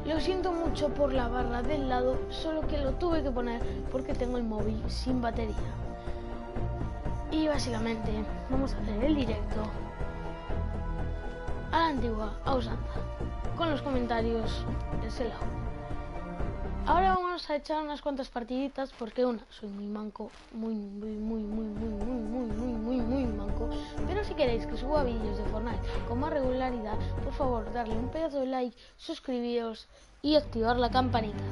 Lo siento mucho por la barra del lado, solo que lo tuve que poner porque tengo el móvil sin batería. Y básicamente vamos a hacer el directo a la antigua, a usanza, con los comentarios de ese lado. Ahora vamos a echar unas cuantas partiditas porque soy muy manco, muy manco. Pero si queréis que suba vídeos de Fortnite con más regularidad, por favor darle un pedazo de like, suscribiros y activar la campanita.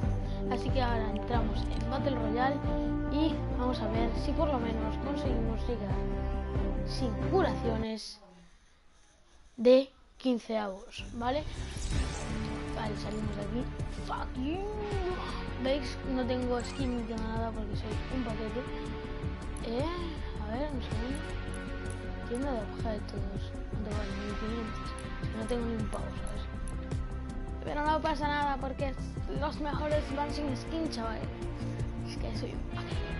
Así que ahora entramos en Battle Royale y vamos a ver si por lo menos conseguimos llegar sin curaciones de 15 avos, ¿vale? Vale, salimos de aquí. Fuck you. ¿Veis? No tengo skin ni tengo nada porque soy un paquete. A ver, un segundo. Tienda de objetos. ¿Cuánto vale? 1500. No tengo ni un pavo, ¿sabes? Pero no pasa nada porque los mejores van sin skin, chaval. Es que soy un paquete.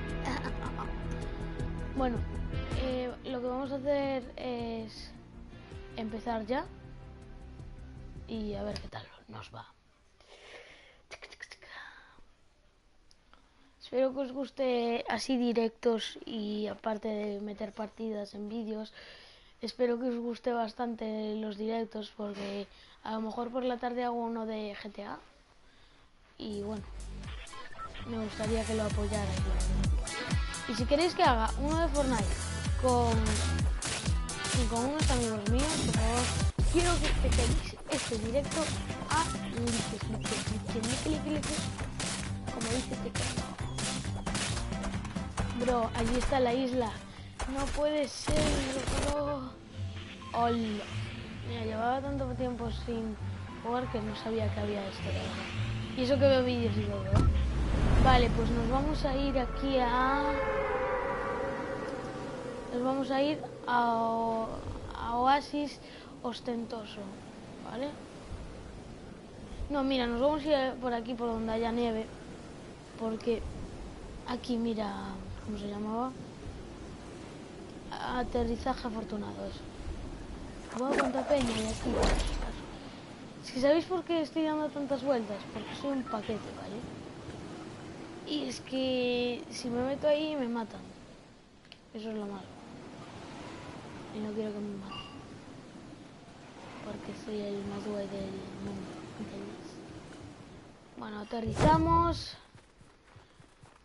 Bueno, lo que vamos a hacer es empezar ya y a ver qué tal nos va. Espero que os guste así directos y aparte de meter partidas en vídeos, espero que os guste bastante los directos porque a lo mejor por la tarde hago uno de GTA y bueno, me gustaría que lo apoyarais. Y si queréis que haga uno de Fortnite con unos amigos míos, por favor, quiero que empecéis este directo a likes, como dice este canal. Bro, allí está la isla. No puede ser, bro. Hola. Mira, llevaba tanto tiempo sin jugar que no sabía que había esto, ¿verdad? Y eso que veo vídeos y todo, ¿eh? Vale, pues nos vamos a ir aquí Nos vamos a ir a Oasis Ostentoso, ¿vale? No, mira, nos vamos a ir por aquí por donde haya nieve. Porque aquí, mira, ¿cómo se llamaba? Aterrizaje afortunado, eso. Wow, cuánta peña y aquí. Es que ¿sabéis por qué estoy dando tantas vueltas? Porque soy un paquete, ¿vale? Y es que si me meto ahí me matan. Eso es lo malo. Y no quiero que me maten. Porque soy el más guay del mundo. ¿Entendéis? Bueno, aterrizamos.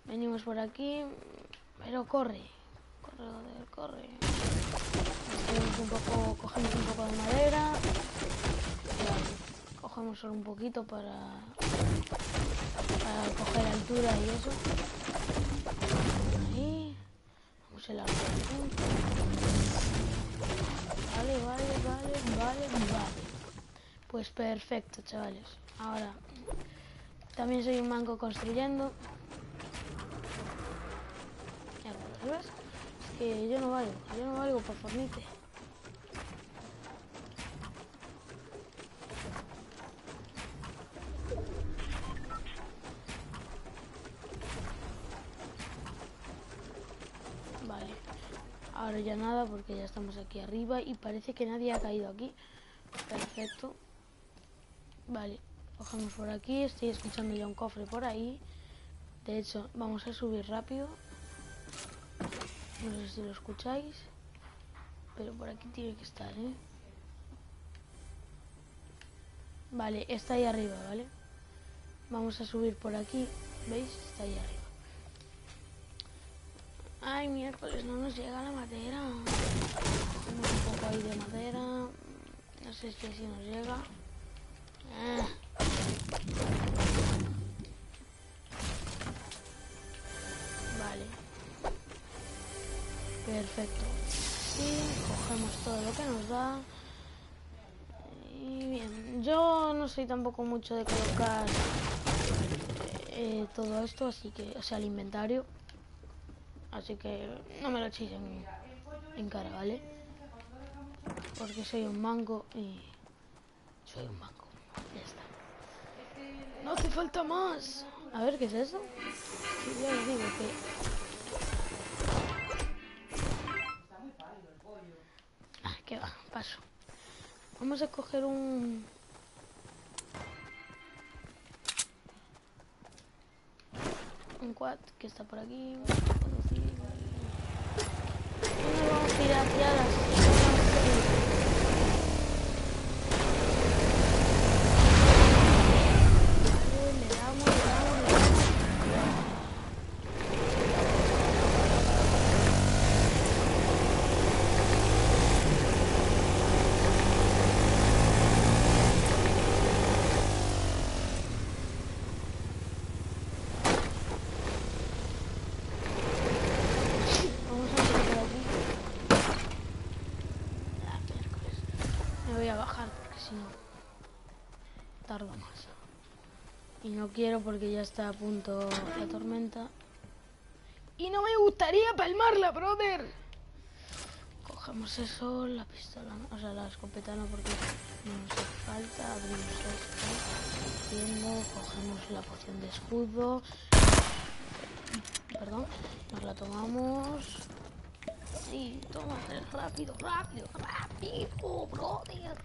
Venimos por aquí. Pero corre. Corre, joder, corre. Cogemos un poco de madera. Vale. Cogemos solo un poquito para coger altura y eso. Ahí. Vamos a la Vale. Pues perfecto, chavales. Ahora, también soy un manco construyendo. ¿Ves? Es que yo no valgo por Fortnite. Vale. Ahora ya nada porque ya estamos aquí arriba y parece que nadie ha caído aquí. Perfecto. Vale, cogemos por aquí. Estoy escuchando ya un cofre por ahí. De hecho, vamos a subir rápido. No sé si lo escucháis, pero por aquí tiene que estar, ¿eh? Vale, está ahí arriba, ¿vale? Vamos a subir por aquí. ¿Veis? Está ahí arriba. Ay, miércoles, no nos llega la madera. Cogemos un poco ahí de madera. No sé si así nos llega. Vale. Perfecto. Y cogemos todo lo que nos da. Y bien, yo no soy tampoco mucho de colocar todo esto, así que, o sea, el inventario. Así que no me lo echéis en cara, ¿vale? Porque soy un manco y soy un manco. Ya está. No hace falta más. A ver, ¿qué es eso? Sí, ya os digo que... Ah, que va, paso. Vamos a coger un Un quad que está por aquí. Nos vamos a ir hacia las tardo más y no quiero porque ya está a punto la tormenta y no me gustaría palmarla, brother. Cogemos eso, la pistola, o sea, la escopeta no, porque no nos hace falta. Abrimos esto, viendo, cogemos la poción de escudo, perdón, nos la tomamos y tómate, rápido, brother.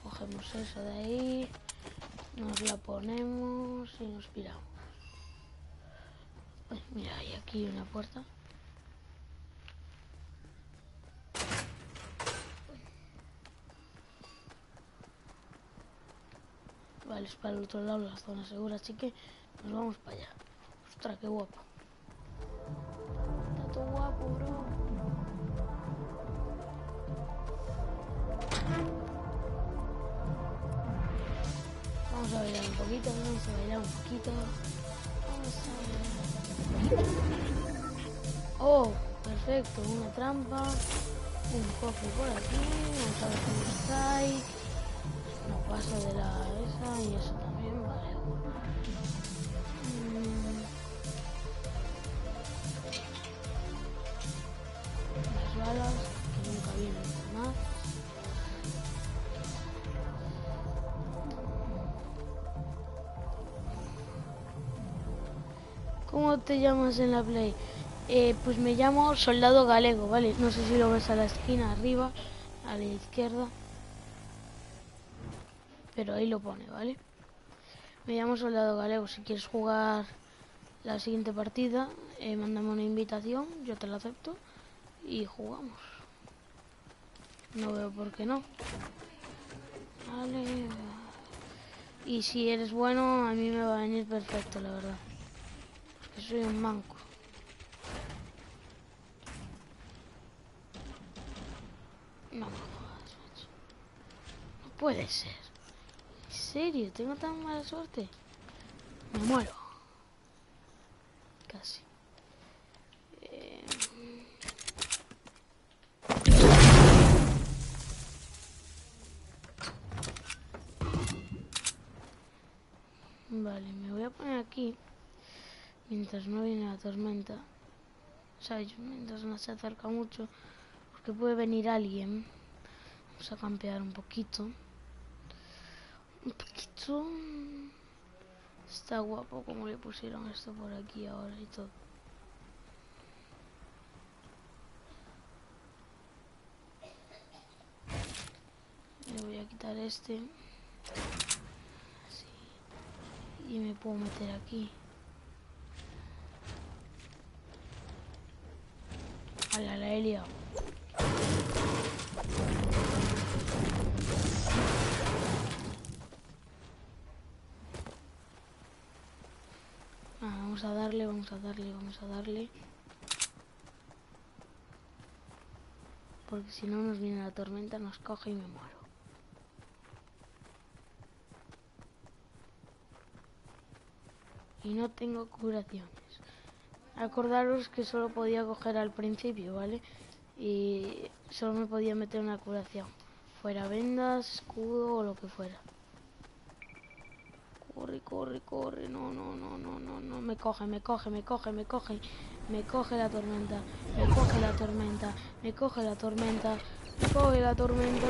Cogemos eso de ahí, nos la ponemos y nos piramos. Ay, mira, hay aquí una puerta. Vale, es para el otro lado, la zona segura, así que nos vamos para allá. Ostras, qué guapo. Está todo guapo, bro. Vamos a bailar un poquito, vamos a bailar un poquito. Oh, perfecto, una trampa. Un cofre por aquí. Vamos a ver cómo está ahí. No paso de la esa y eso también, vale. Las balas, que nunca vienen por más. ¿Cómo te llamas en la Play? Pues me llamo Soldado Galego, ¿vale? No sé si lo ves a la esquina arriba, a la izquierda. Pero ahí lo pone, ¿vale? Me llamo Soldado Galego. Si quieres jugar la siguiente partida, mándame una invitación, yo te la acepto y jugamos. No veo por qué no. Vale. Y si eres bueno, a mí me va a venir perfecto, la verdad. Porque soy un manco. No me jodas, macho. No puede ser. ¿En serio? ¿Tengo tan mala suerte? Me muero. Casi. Vale, me voy a poner aquí mientras no viene la tormenta. O sea, mientras no se acerca mucho, porque puede venir alguien. Vamos a campear un poquito. Un poquito. Está guapo como le pusieron esto por aquí ahora y todo. Le voy a quitar este. Así. Y me puedo meter aquí. A la he liado. Vamos a darle, vamos a darle, vamos a darle. Porque si no nos viene la tormenta, nos coge y me muero. Y no tengo curaciones. Acordaros que solo podía coger al principio, ¿vale? Y solo me podía meter una curación. Fuera vendas, escudo o lo que fuera. Corre, corre, corre. No, no, no, no, no, no. Me coge, me coge, me coge, me coge. Me coge la tormenta. Me coge la tormenta. Me coge la tormenta. Me coge la tormenta.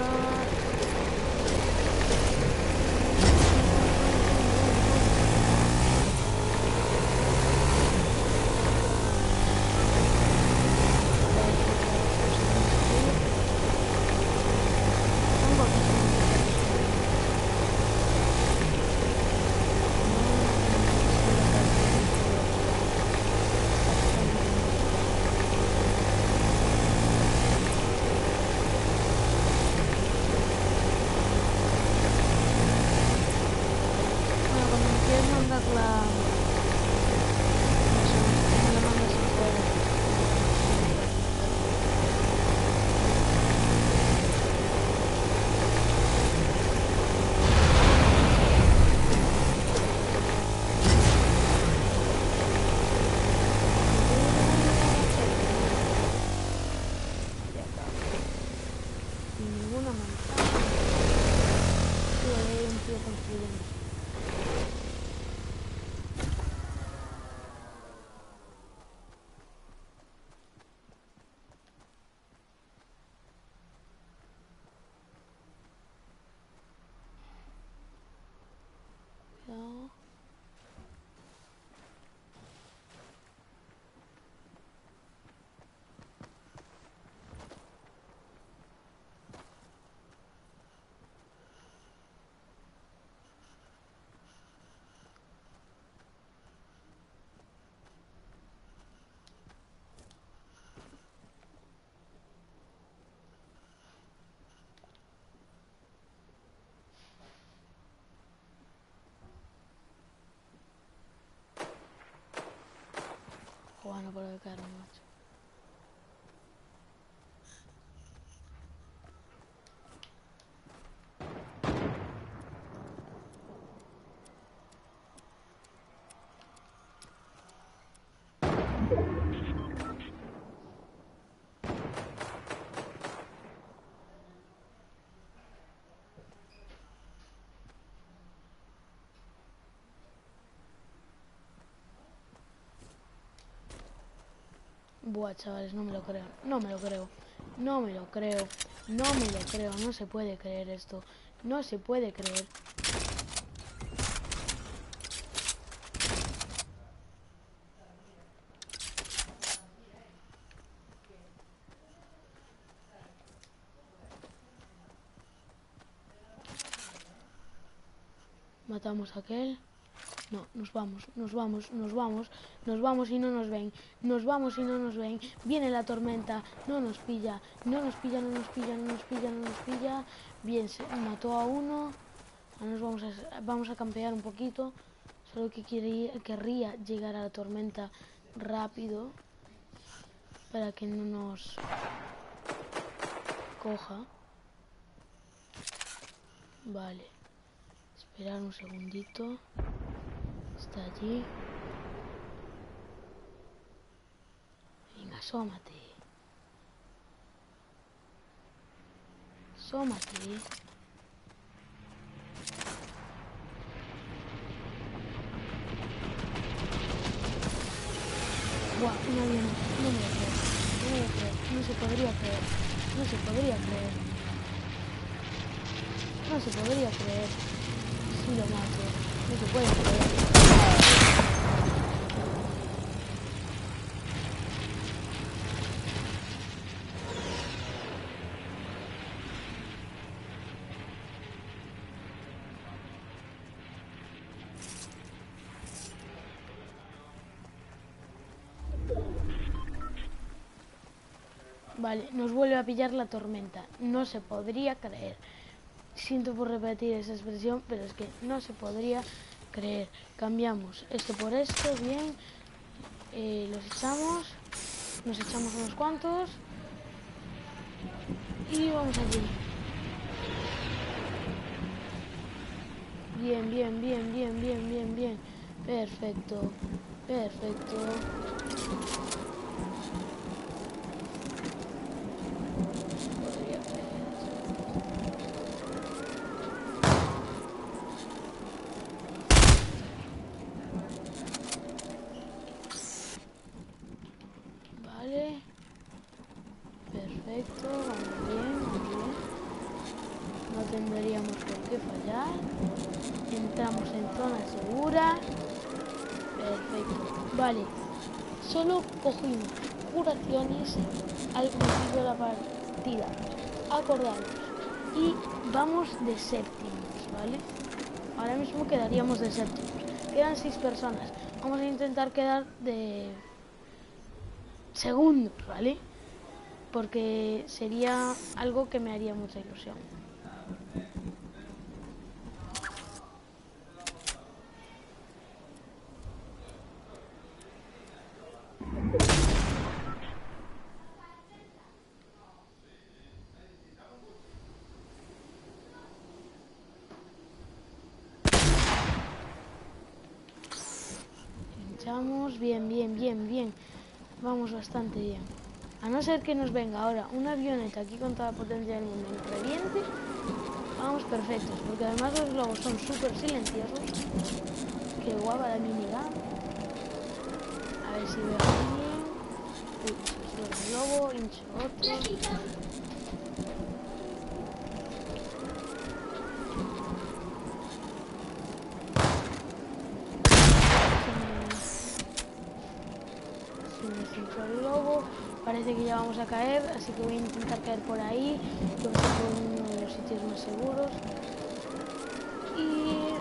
la... no la mandas afuera. Ninguna manzana. Sí, hay un tío construyendo. Cuidado. Joder, no puedo caerme, macho. Buah, chavales, no me lo creo. No me lo creo. No me lo creo. No me lo creo. No se puede creer esto. No se puede creer. Matamos a aquel. No, nos vamos, nos vamos, nos vamos, nos vamos y no nos ven. Nos vamos y no nos ven. Viene la tormenta, no nos pilla, no nos pilla, no nos pilla, no nos pilla, no nos pilla. Bien, se mató a uno. Ahora vamos a campear un poquito. Solo que querría llegar a la tormenta rápido para que no nos coja. Vale. Esperar un segundito. Está allí. Venga, asómate. Asómate. Buah, un avión. No me lo creo. No me lo creo. No se podría creer. No se podría creer. No se podría creer. Sí lo mato. No se puede creer. Vale, nos vuelve a pillar la tormenta. No se podría creer. Siento por repetir esa expresión, pero es que no se podría creer. Cambiamos esto por esto, bien. Los echamos. Nos echamos unos cuantos. Y vamos allí. Bien, bien, bien, bien, bien, bien, bien. Perfecto. Perfecto. Vale. Perfecto. Vamos bien, vamos bien. No tendríamos por qué fallar. Entramos en zona segura. Perfecto. Vale. Solo cogimos curaciones al principio de la partida. Acordaros. Y vamos de séptimos, ¿vale? Ahora mismo quedaríamos de séptimos. Quedan 6 personas. Vamos a intentar quedar de segundos, ¿vale? Porque sería algo que me haría mucha ilusión. aprovechamos. Bien, bien, bien, bien. Vamos bastante bien. A no ser que nos venga ahora una avioneta aquí con toda la potencia del mundo y nos reviente, vamos perfectos, porque además los globos son súper silenciosos. Qué guapa la minigun. A ver si veo a alguien. Uy, se el globo, hincho otro. Se me hinchó el globo. Parece que ya vamos a caer, así que voy a intentar caer por ahí, que va a ser uno de los sitios más seguros. Y...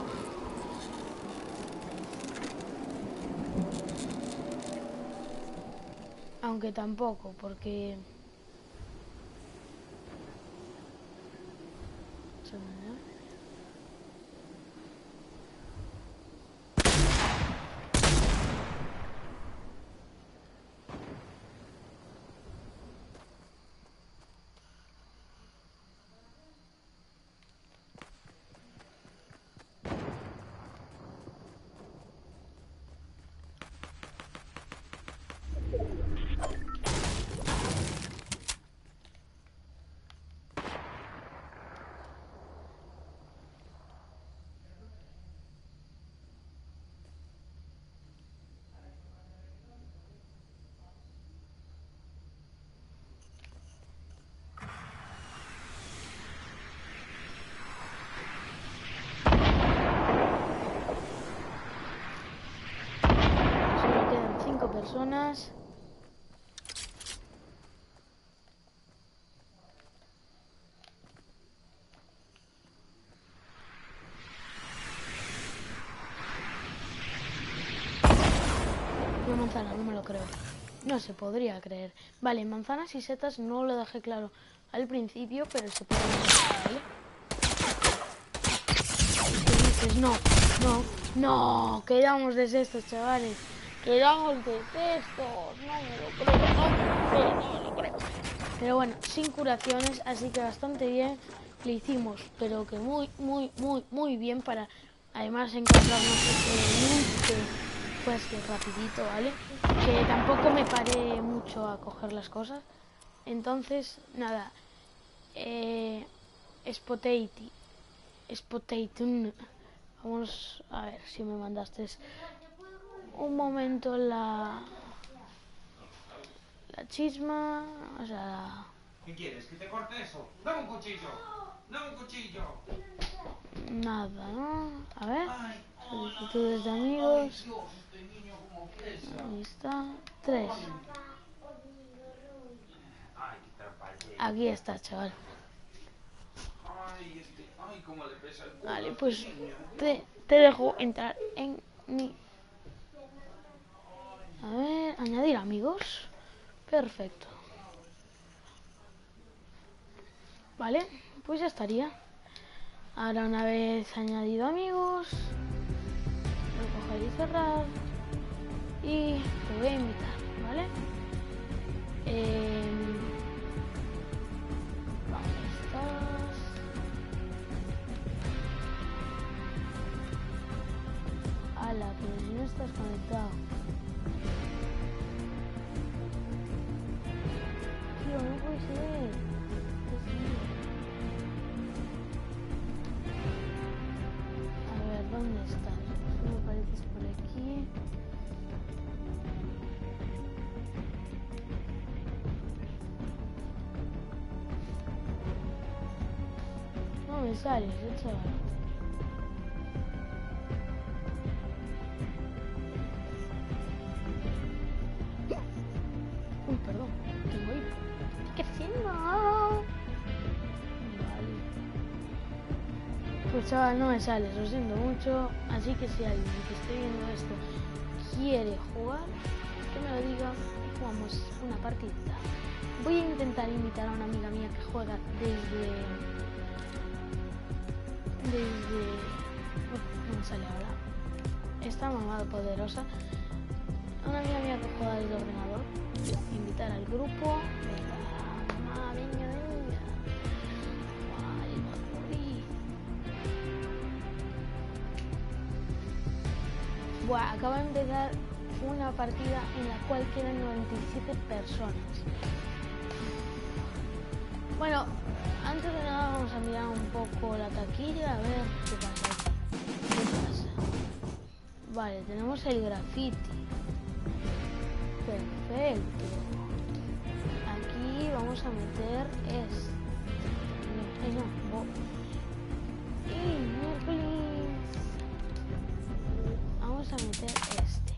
aunque tampoco, porque... solo quedan 5 personas. Una manzana, no me lo creo. No se podría creer. Vale, manzanas y setas no lo dejé claro al principio, pero se puede dejar, ¿vale? ¿Qué dices? No, no, no. Quedamos desestos, chavales. Quedamos desestos. No me lo creo, no me lo creo, no me lo creo. Pero bueno, sin curaciones, así que bastante bien. Le hicimos, pero que muy, muy, muy, muy bien para además encontrarnos este loot que fue así rapidito, ¿vale? Que tampoco me paré mucho a coger las cosas. Entonces, nada. Spotatum. Vamos a ver si me mandaste un momento la chisma. O sea... ¿Qué quieres? ¿Que te corte eso? ¡Dame un cuchillo! ¡Dame un cuchillo! Nada, ¿no? A ver. Solicitudes de amigos. Ahí está. 3. Aquí está, chaval. Vale, pues te dejo entrar en mi... A ver, añadir amigos. Perfecto. Vale, pues ya estaría. Ahora una vez añadido amigos, voy a coger y cerrar y te voy a invitar, ¿vale? ¿Dónde estás? Ala, pero si no estás conectado. Tío, no puede ser. A ver, ¿dónde estás? No me apareces por aquí. No me sales, chaval. Uy, perdón, tengo hipo. ¿Qué estoy haciendo? Vale. Pues chaval, no me sales, lo siento mucho. Así que si alguien que esté viendo esto quiere jugar, que me lo diga y jugamos una partida. Voy a intentar invitar a una amiga mía que juega desde... no me sale ahora. Esta mamada poderosa. Una amiga mía que juega desde el ordenador. Invitar al grupo. Venga, mamá, venga, venga. Ay, va a morir. Buah, acaba de empezar una partida en la cual quedan 97 personas. Bueno, antes de nada vamos a mirar un poco la taquilla, a ver qué pasa aquí. ¿Qué pasa? Vale, tenemos el graffiti. Perfecto. Aquí vamos a meter miércoles. Vamos a meter este.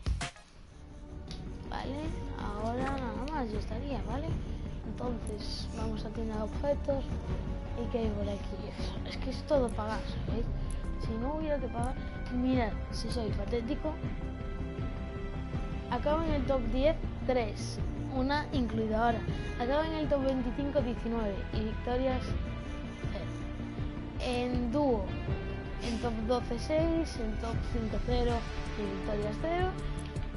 Vale, ahora nada más, ya estaría, ¿vale? Entonces vamos a tienda de objetos. ¿Y qué hay por aquí? Es que es todo pagar, ¿sabéis? Si no hubiera que pagar, mirad, si soy patético. Acabo en el top 10, 3, una incluida ahora. Acabo en el top 25, 19 y victorias 0. En dúo, en top 12, 6, en top 5, 0 y victorias 0.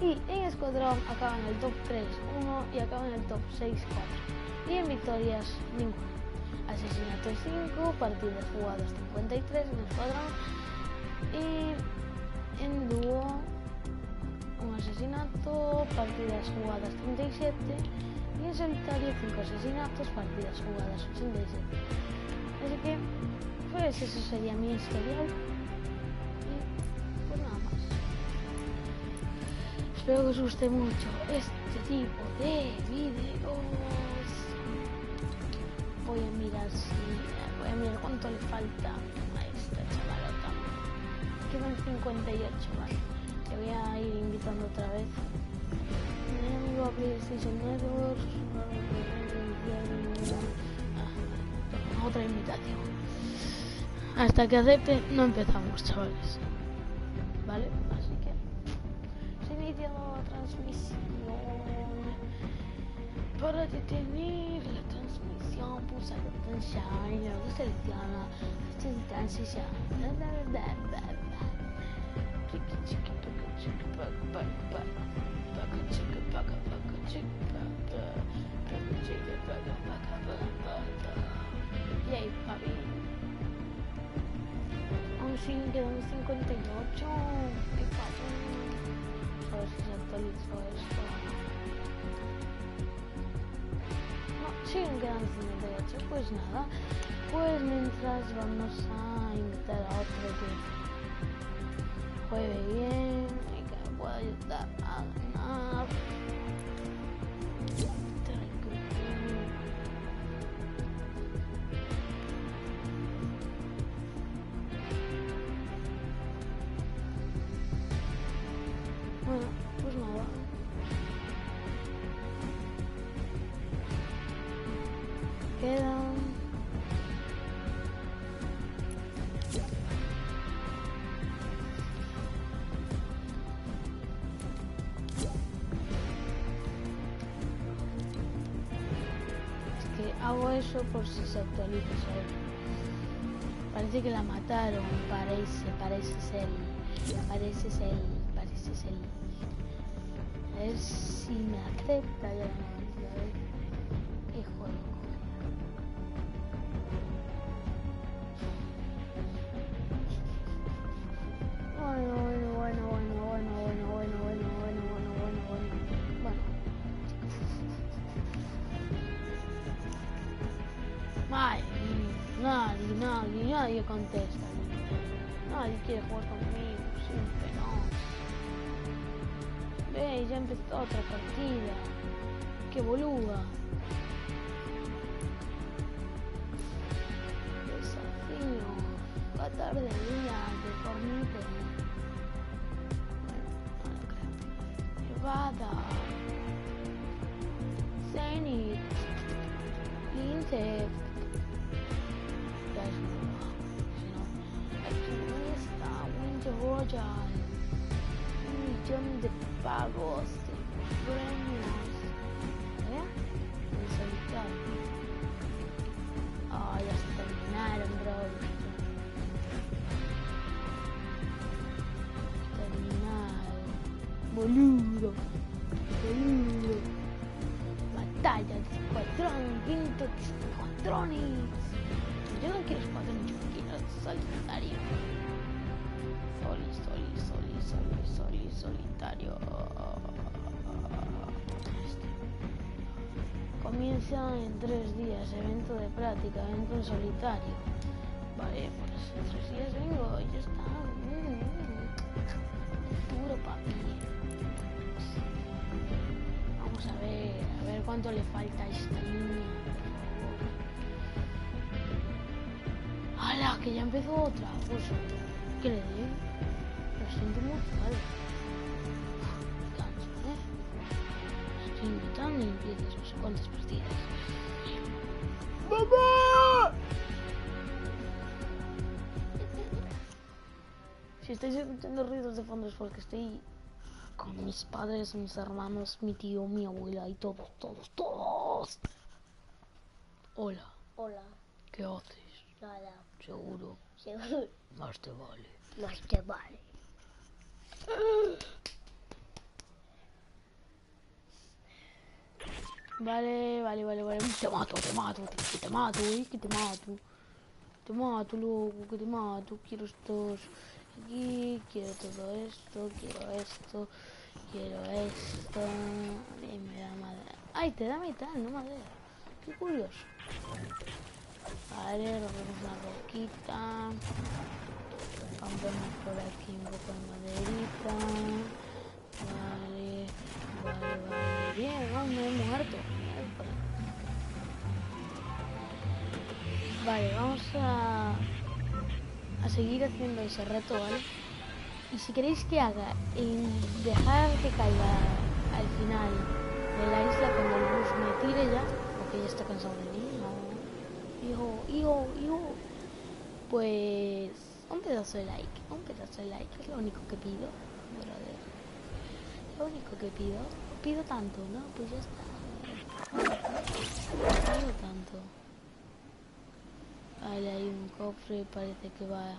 Y en escuadrón acaba en el top 3, 1 y acaba en el top 6, 4. Y en victorias, ninguna. Asesinato 5, partidas jugadas 53 en escuadrón. Y en dúo, un asesinato, partidas jugadas 37. Y en solitario 5 asesinatos, partidas jugadas 87. Así que, pues eso sería mi historial. Y pues nada más. Espero que os guste mucho este tipo de videos. Voy a mirar cuánto le falta a esta chavalota. Quedan 58, vale. Te voy a ir invitando otra vez. Mi amigo a PlayStation Network. Otra invitación. Hasta que acepte, no empezamos, chavales. Vale, así que se inicia la transmisión. Para detener la transmisión, pulsa el botón Shine, luego selecciona esta transición. Y ahí, papi. Aún siguen quedando 58. Ay, papi. A ver si se actualizó esto. Siguen quedando 58, pues nada, pues mientras vamos a invitar a otro que juegue bien y que me pueda ayudar a ganar. Bueno, pues nada. Quedan hago eso por si se actualiza, ¿sabes? Parece que la mataron, parece ser. A ver si me acepta ya no, a ver. Hijo de nadie contesta. Nadie quiere jugar conmigo, siempre no. Ve, ya empezó otra partida. Qué boluda. Desafío. Qatar de día, de dormite. Bueno, no creo. Nevada. Zenith. Lince. Royal, un millón de pagos de premios, en solitario. Ya se terminaron, bro. Terminaron. Boludo. Batalla de escuadrón, quinto de escuadrones. Yo no quiero escuadrón, yo quiero solitario. Solitario. experiencia en 3 días, evento de práctica, evento en solitario. Vale, pues en 3 días vengo y ya está. Puro papi. Vamos a ver cuánto le falta a esta niña. ¡Hala! Que ya empezó otra. Pues, ¿qué le doy? Lo siento mucho, vale. Canso, Estoy invitando y empiezas no sé cuántas partidas. ¡Mamá! Si estáis escuchando ruidos de fondo es porque estoy con mis padres, mis hermanos, mi tío, mi abuela y todos. Hola. Hola. ¿Qué haces? Nada. Seguro. Seguro. Más te vale. Más te vale. Vale. Te mato, que te mato, loco, que te mato. Quiero estos aquí, quiero todo esto, quiero esto. Me da madera. Ay, te da metal, no madera. Qué curioso. Vale, rompemos una roquita. Rompemos por aquí un poco de maderita. Vale. Bien, me he muerto. Vale, vamos a seguir haciendo ese reto, ¿vale? Y si queréis que haga dejar que caiga al final de la isla cuando el bus me tire ya, porque ya está cansado de mí, ¿no? Hijo. Pues un pedazo de like, es lo único que pido, brother. Lo único que pido tanto, ¿no? Pues ya está. Pido tanto. Vale, hay un cofre, parece que va a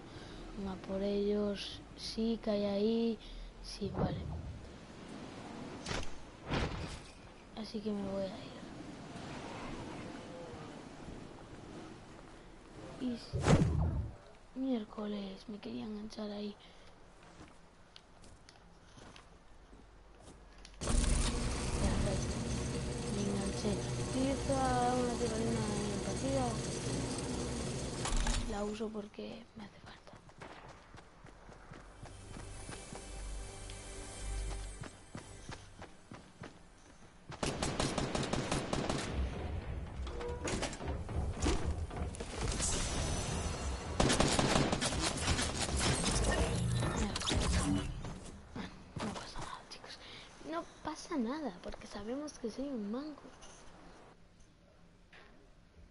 por ellos. Sí, que hay ahí. Sí, vale. Así que me voy a ir. Y miércoles, me quería enganchar ahí. Me enganché. Utiliza una tirolina en partida. La uso porque me hace falta. No pasa nada, chicos. No pasa nada porque sabemos que soy un manco.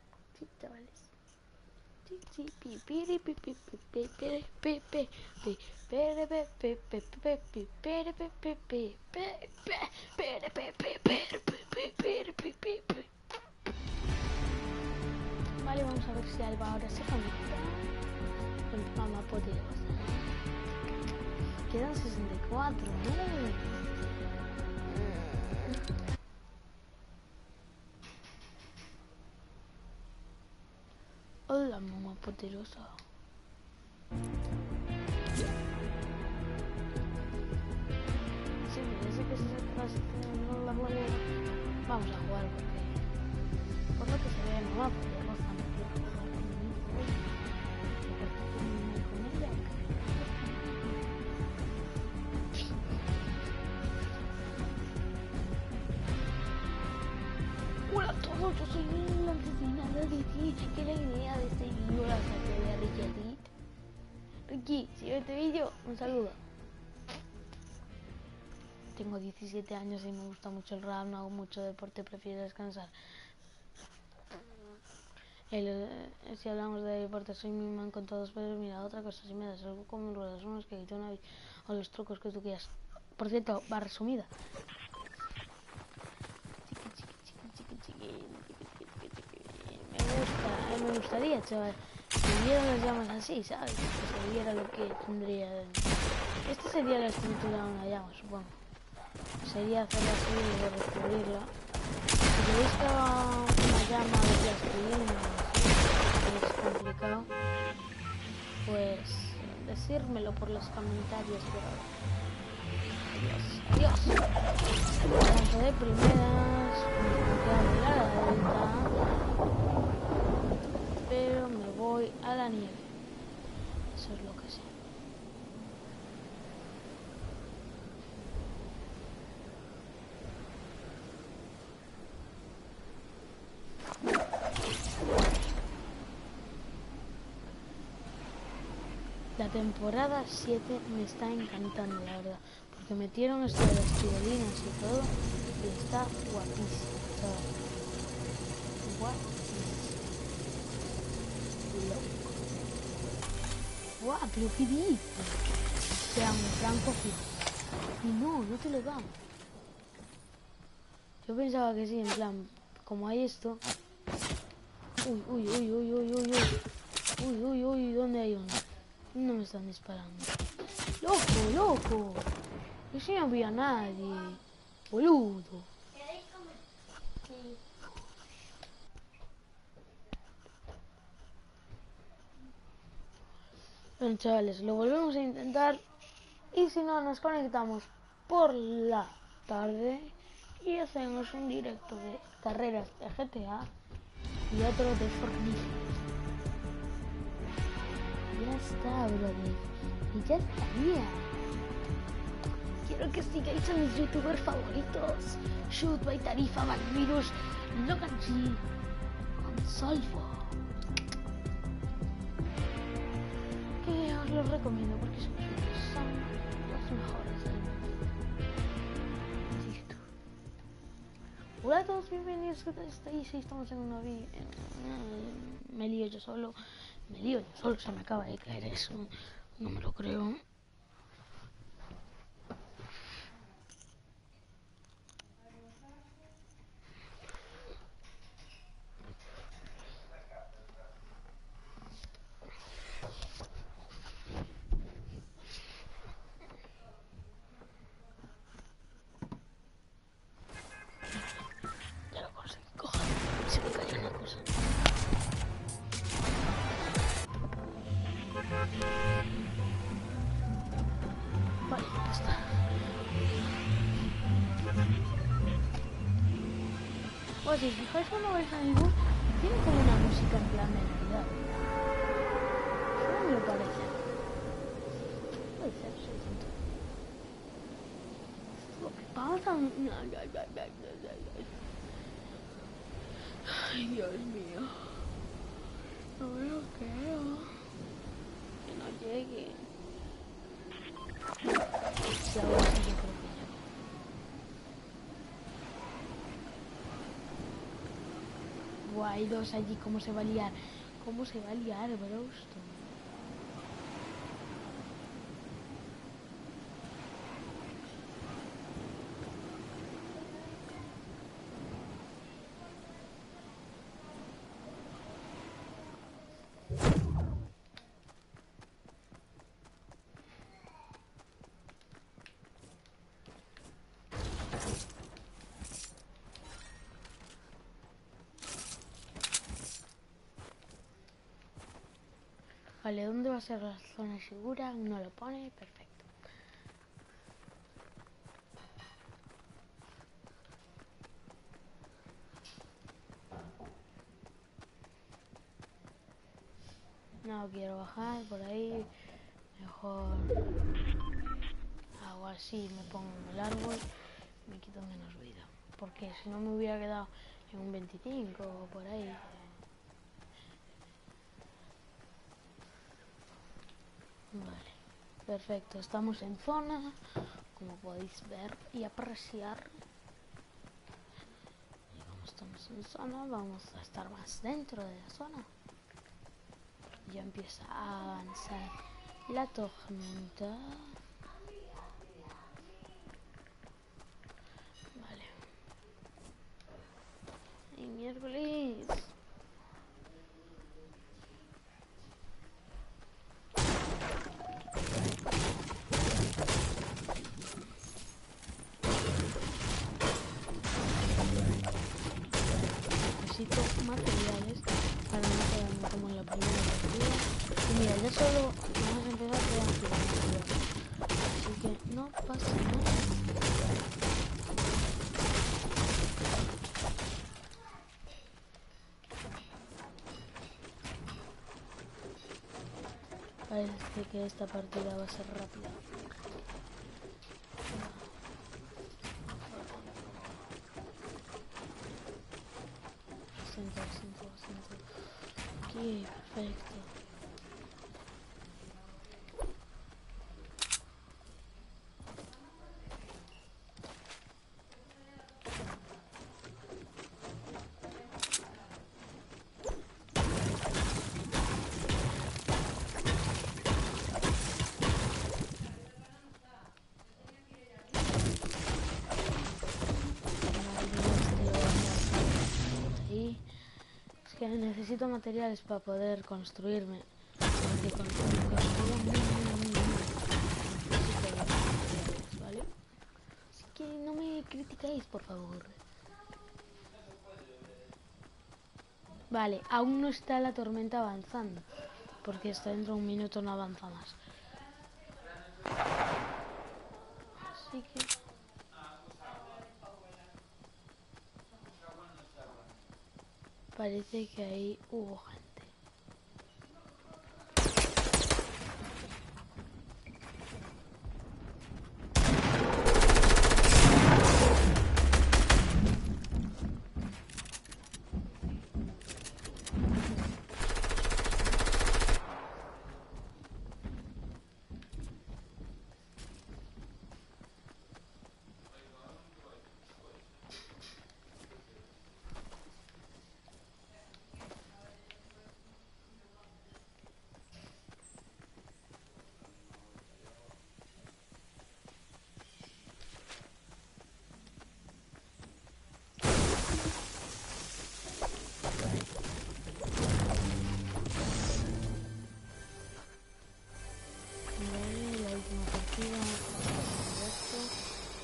Sí, chavales. Vale, vamos a ver si Alba ahora se conecta con mamá poderosa. Quedan 64, ¿no? Hola, mamá poderosa. Sí, me dice que se la moneda. Vamos a jugar porque por lo que se ve mamá poderosa no quiere jugar conmigo. Con ella. Hola a todos, yo soy la asesinada de ti, que la idea de este vídeo la saqué de Ricky a ti. Ricky, si ves este vídeo, un saludo. Tengo 17 años y me gusta mucho el rap, no hago mucho deporte, prefiero descansar. Si hablamos de deporte, soy mi man con todos, pero mira, otra cosa, si me das algo como ruedas, unos que quito una vez, o los trucos que tú quieras. Por cierto, va resumida. Me gustaría, chaval, que vieran las llamas así, ¿sabes? Que se viera lo que tendría. Esta sería la estructura de una llama, supongo. Sería hacerla así y luego descubrirla. Si veis que una llama de plastilina, es complicado, pues decírmelo por los comentarios, pero Adiós. Vamos de primeras. Me la delta. Pero me voy a la nieve. Eso es lo que sé. La temporada 7 me está encantando, la verdad, porque metieron esto de las tirolinas y todo, y está guapísimo, chaval. Guapísimo. Guau, pero qué dices. Te dan un franco fijo. Y no te lo dan. Yo pensaba que sí, en plan, como hay esto. Uy, ¿dónde hay uno? No me están disparando. ¡Loco! Yo sí no vi a nadie. Boludo. Bueno, chavales, lo volvemos a intentar. Y si no, nos conectamos por la tarde y hacemos un directo de carreras de GTA y otro de Fortnite. Ya está, brother. Y ya estaría. Quiero que sigáis a mis youtubers favoritos. Shoot by Tarifa, Backvirus, Logan G, Consolvo. Que os los recomiendo porque sus vídeos son los mejores del mundo. Listo. Hola a todos, bienvenidos. ¿Qué tal estáis? Estamos en una vida. Me lío yo solo, se me acaba de caer eso. No me lo creo. Ya lo conseguí, coja. Se me cayó una cosa. Vale, ya está. Pues si os fijáis cuando vais a ningún, tiene como una música en plan de Navidad. No me lo parece. Puede ser, soy tonto. Lo que pasa... Ay, Dios mío. No me lo creo. Que no llegue. Si ahora sí yo creo que llego. Buah, hay dos allí, ¿cómo se va a liar? ¿Cómo se va a liar, brosto? Vale, ¿dónde va a ser la zona segura? No lo pone, perfecto. No quiero bajar por ahí. Mejor hago así, me pongo en el árbol, me quito menos vida. Porque si no me hubiera quedado en un 25 o por ahí. Vale, perfecto, estamos en zona, como podéis ver y apreciar. Y como estamos en zona, vamos a estar más dentro de la zona. Ya empieza a avanzar la tormenta. Vale. Y miércoles. Necesito materiales para no quedarme como en la primera partida. Y mira, ya solo vamos a empezar a quedar. Parece que esta partida va a ser rápida. Asiento. Aquí, perfecto. Es que necesito materiales para poder construirme. Porque construyo ¿vale? Así que no me criticáis, por favor. Vale, aún no está la tormenta avanzando. Porque hasta dentro de un minuto no avanza más. Así que... parece que ahí hubo gente.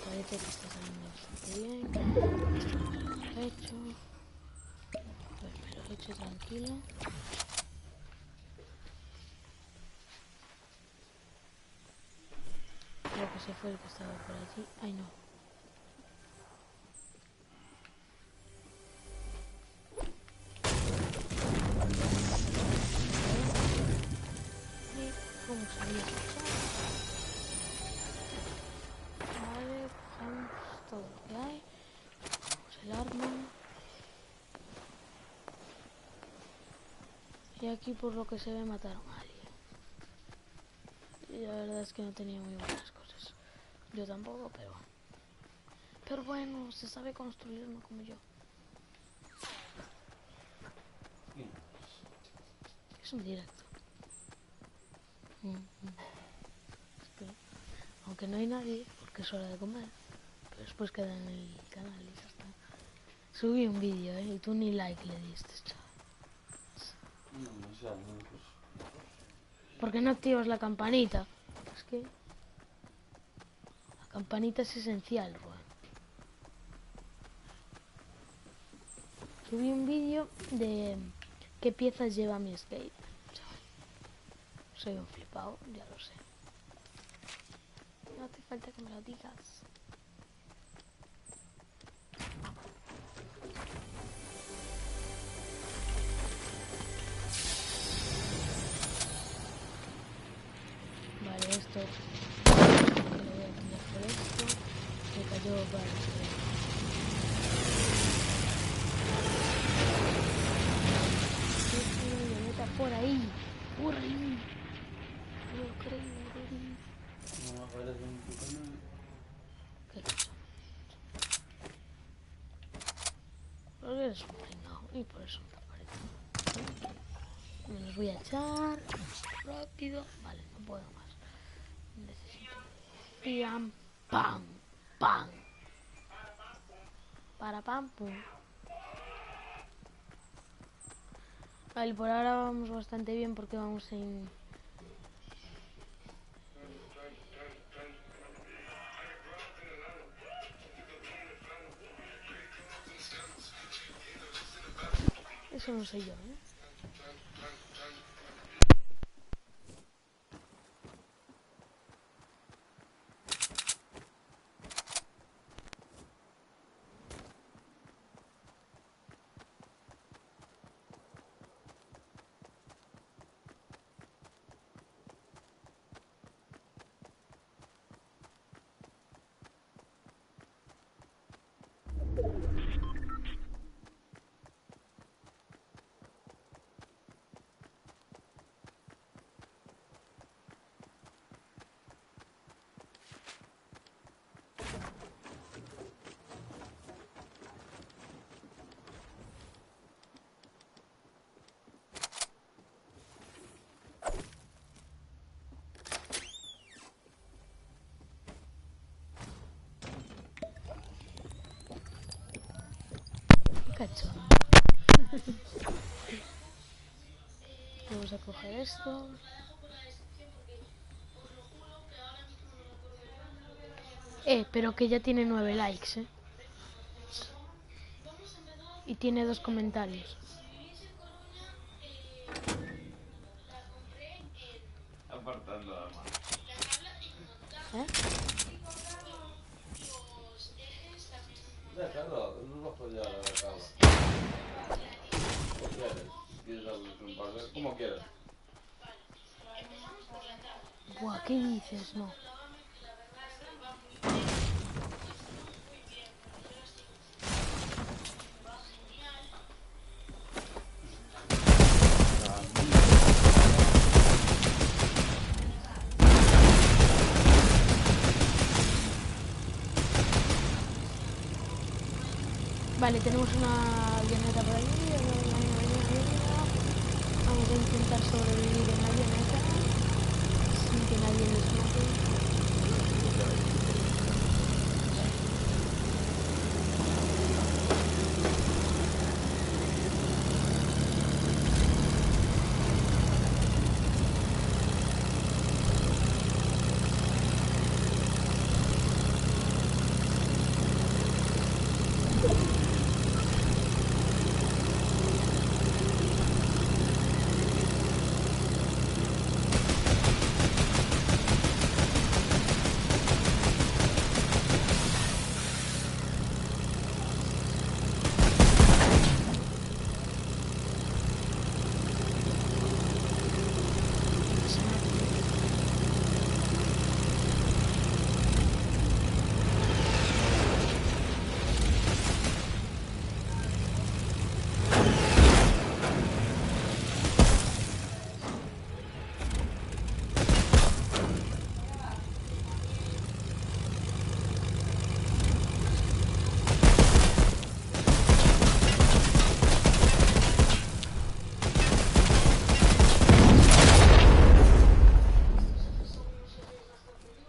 Parece que está saliendo bastante bien. Hecho. Pues me lo he hecho tranquilo. Creo que se fue el que estaba por allí. Ay, no. Y cómo sabía escuchar. Vale, cogemos todo lo que hay. Cogemos el arma. Y aquí por lo que se ve mataron a alguien. Y la verdad es que no tenía muy buenas cosas. Yo tampoco, pero... pero bueno, se sabe construir, no como yo. Es un directo. Espera. Aunque no hay nadie, porque es hora de comer. Pero después queda en el canal y ya está. Subí un vídeo, y tú ni like le diste, chaval. ¿Por qué no activas la campanita? Es que... la campanita es esencial, Juan. Subí un vídeo de qué piezas lleva mi skate. Soy un flipado, ya lo sé. No hace falta que me lo digas. Vale, esto... lo voy a cambiar por esto. Me cayó, vale. Por ahí, por ahí. No lo creo, ¿qué cosa? Porque eres un pringao y por eso te aparece. Me los voy a echar rápido. Vale, no puedo más. Necesito. Piam, pam, pam. Para pam, pum. Vale, por ahora vamos bastante bien porque vamos en... eso no sé yo, ¿eh? Cacho. Vamos a coger esto. Pero que ya tiene 9 likes, y tiene 2 comentarios. Apartando la mano. Déjalo, no lo puedes llevar a la cama. ¿Cómo quieres? ¿Quieres darles un paseo? Como quieras. Buah, ¿qué dices? No. Vale, tenemos una avioneta por allí. Vamos a intentar sobrevivir en la avioneta sin que nadie nos mate.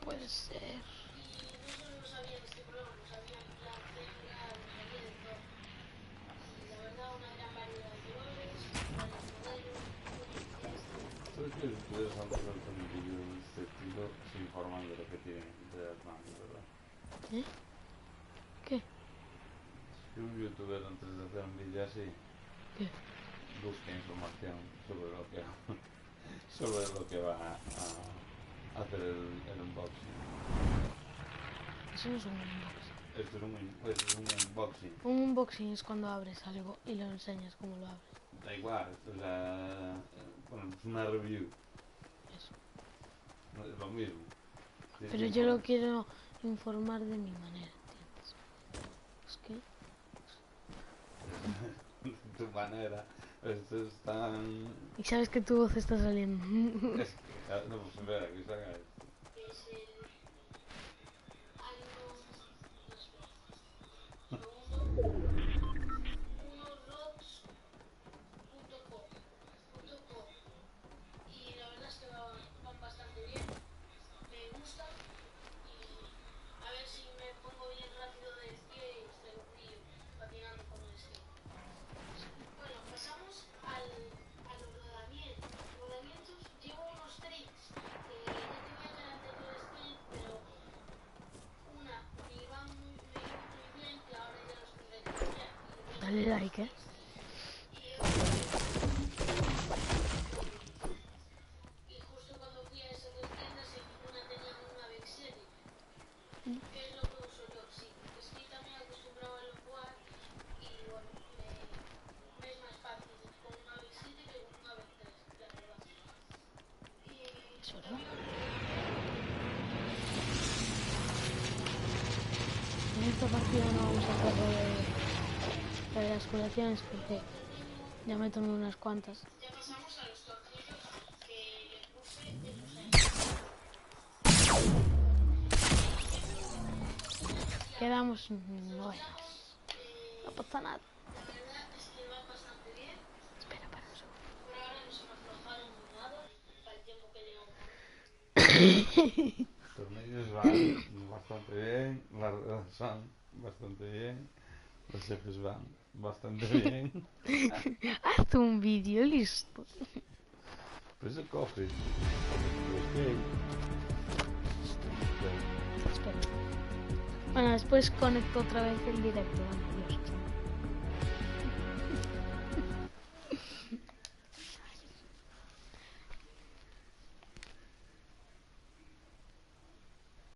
Puede ser. ¿Sabes que ustedes han pasado un vídeo de este estilo se informan de lo que tienen de las manos, verdad? ¿Qué? Si un youtuber antes de hacer un vídeo así ¿Qué? busca información sobre lo que sobre lo que va a hacer el unboxing. Eso no es un unboxing. Esto es un unboxing. Un unboxing es cuando abres algo y lo enseñas cómo lo abres. Da igual, o sea, bueno, es una review. Eso. No es lo mismo. Tienes Pero que yo lo informar. quiero informar de mi manera, ¿entiendes? Es que... Tu manera, esto es tan... Y sabes que tu voz está saliendo. Es que, no, pues espera, que salga esto. Dale like, Es verdad. En esta partida no vamos a hacer lo de las curaciones porque ya me tomé unas cuantas. Quedamos buenos. No pasa nada. Espera, para un segundo. Los medios van bastante bien, las ruedas van bastante bien, los jefes van bastante bien. Haz un vídeo, listo. Pues el cofre. Pues bien. Espera. Bueno, después conecto otra vez el directo. Bueno, adiós.